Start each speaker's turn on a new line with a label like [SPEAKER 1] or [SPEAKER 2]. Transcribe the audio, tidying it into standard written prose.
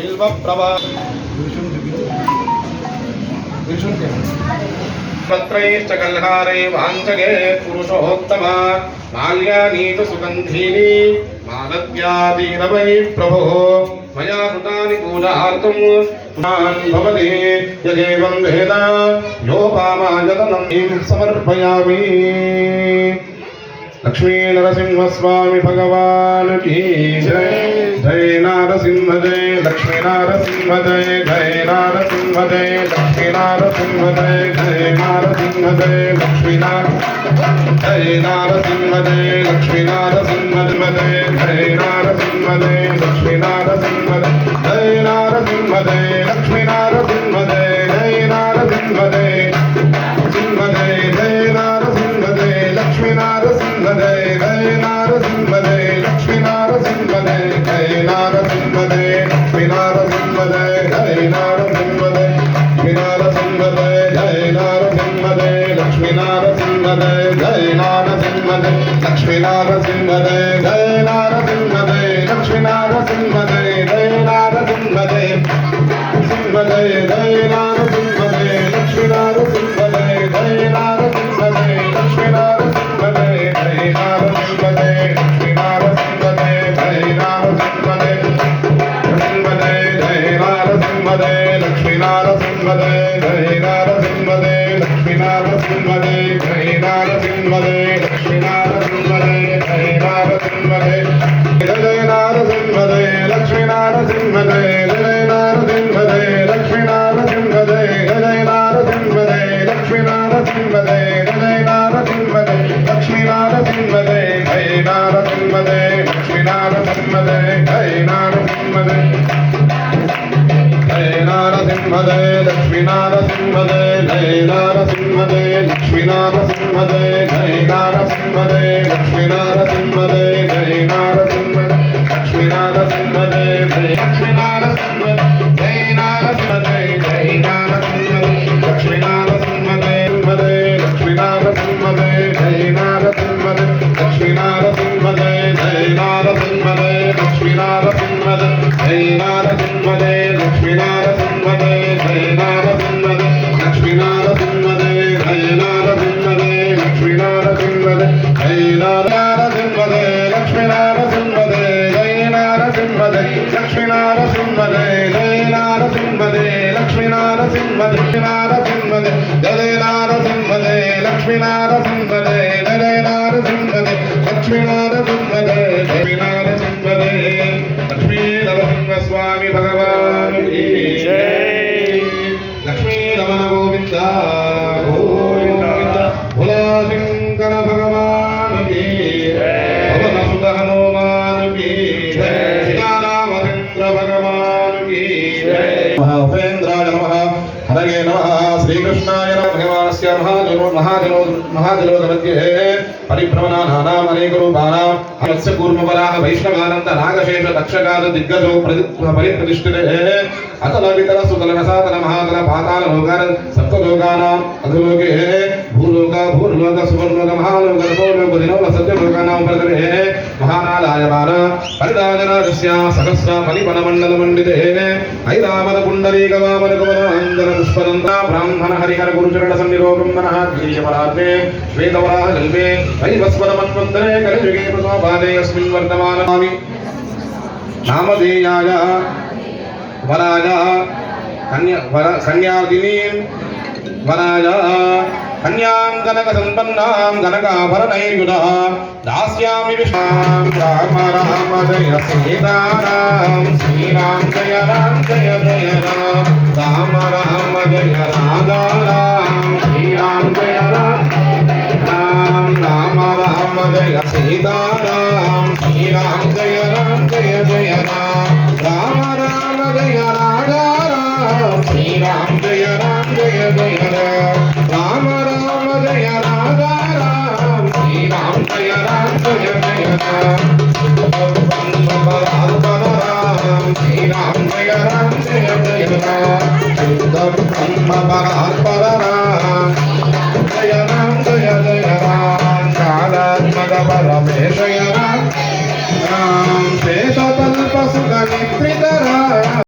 [SPEAKER 1] बिल्व प्रभा पत्रैश्च कल्हारे वाञ्छगे पुरुषोत्तम माल्यानीत सुगन्धीनि मालत्यादीनवै प्रभो मया कृतानि पूजार्थं भवति यदेवं वेद योपामायतनं समर्पयामि। लक्ष्मी नरसिंहस्वामी भगवान की जय। जय नारसिंह जय लक्ष्मी नारसिंह जय। जय नारसिंह जय लक्ष्मी नारसिंह जय। जय नारसिंह जय लक्ष्मी जय नारसिंह जय लक्ष्मी नारसिंह जय। जय नारसिंह जय लक्ष्मी नारसिंह जय। नारसिंह जय लक्ष्मी नारसिंह जय। जय नारसिंह जय सिंह जय। जय नारसिंह जय लक्ष्मी नारसिंह जय। जय नारसिंह जय लक्ष्मी नारसिंह जय। जय नारसिंह जय लक्ष्मी नारसिंह जय। जय नारसिंह जय लक्ष्मी नारसिंह जय। जय नारसिंह जय लक्ष्मी नारसिंह जय। जय नारसिंह जय लक्ष्मी नारसिंह जय। जय नारसिंह जय सिंह जय। जय नारसिंह जय लक्ष्मी नारसिंह जय। जय नारसिंह जय लक्ष्मी नारसिंह जय। जय नारसिंह जय लक्ष्मी नारसिंह जय। जय नारसिंह जय सिंह जय। जय नारसिंह जय लक्ष्मी नारसिंह जय। जय नारसिंह जय लक्ष्मी नारसिंह जय। जय नारसिंह जय लक्ष्मी नारसिंह जय। जय नारसिंह जय जय नारसिंह जय लक्ष्मी नारसिंह जय। जय नारसिंह जय लक्ष्मी नारसिंह जय। जय नारसिंह जय लक्ष्मी नारसिंह जय। जय नारसिंह जय लक्ष्मी नारसिंह जय। जय नारसिंह जय लक्ष्मी नारसिंह जय। जय नारसिंह जय जय नारसिंह जय लक्ष्मी नारसिंह जय। जय नारसिंह जय लक्ष्मी नारसिंह जय। जय नारसिंह जय लक्ष्मी नारसिंह जय। जय नारसिंह लक्ष्मी नारसिंह जय। जय लक्ष्मी नारसिंह जय नारसिंह जय। जय नारसिंह लक्ष्मी नारसिंह जय। जय लक्ष्मी नारसिंह जय। जय नारसिंह लक्ष्मी नारसिंह जय। जय नारसिंह जय लक्ष्मी नारसिंह जय। जय नारसिंह जय लक्ष्मी नारसिंह जय। जय नारसिंह लक्ष्मी नारसिंह जय। जय नारसिंह जय लक्ष्मी नारसिंह जय। जय नारसिंह जय लक्ष्मी नारसिंह जय। जय नारसिंह जय लक्ष्मी नारसिंह जय। जय नारसिंह जय लक्ष्मी नारसिंह जय। नारसिंह जय जय नारसिंह जय लक्ष्मी नारसिंह जय। जय नारसिंह जय लक्ष्मी नारसिंह जय। जय नारसिंह जय लक्ष्मी नरसिंह स्वामी भगवान की जय। लक्ष्मी रमण गोविंद गोविंद भोला शंकर भगवान की जय। पवन सुत हनुमान की जय। सीतारामचंद्र भगवान की जय। उपेन्द्राय नमः हरये नमः श्रीकृष्णाय नमः। भगवानस्य महाजलोद मध्ये परिभ्रमणानाम् अनेकरूपाणां हस्य कूर्मवराह वैष्णवानन्द नागशेष तक्षकाद दिग्गजो परिप्रतिष्ठिते अतल वितल सुतल रसातल महातल पाताल लोकान सप्तलोकानाम् अधोलोके भूलोक भूर्लोक सुवर्लोक महालोक तपोलोक दिनोक सत्यलोकानाम् उपरितले महानालायमान परिराजनादस्य सहस्र परिवनमण्डल मण्डिते ऐरावत पुण्डरीक वामन कुमराञ्जन पुष्पदन्ता ब्राह्मण हरिहर गुरुचरण सन्निरोगं मनः गिरिशपरार्थे श्वेतवराह जल्पे वैवस्वतमन्वन्तरे कलियुगे प्रथमपादे अस्मिन् वर्तमानामि नामधेयाय वराय कन्यादिनीं वराय कन्यां कनकसम्पन्नां कनकाभरणैर्युधाः दास्यामि विश्वां। राम राम जय सीताराम श्रीराम जय राम जय जय राम। राम राम जय राधा राम श्रीराम जय राम राम। राम राम जय सीताराम श्रीराम जय राम जय जय राम।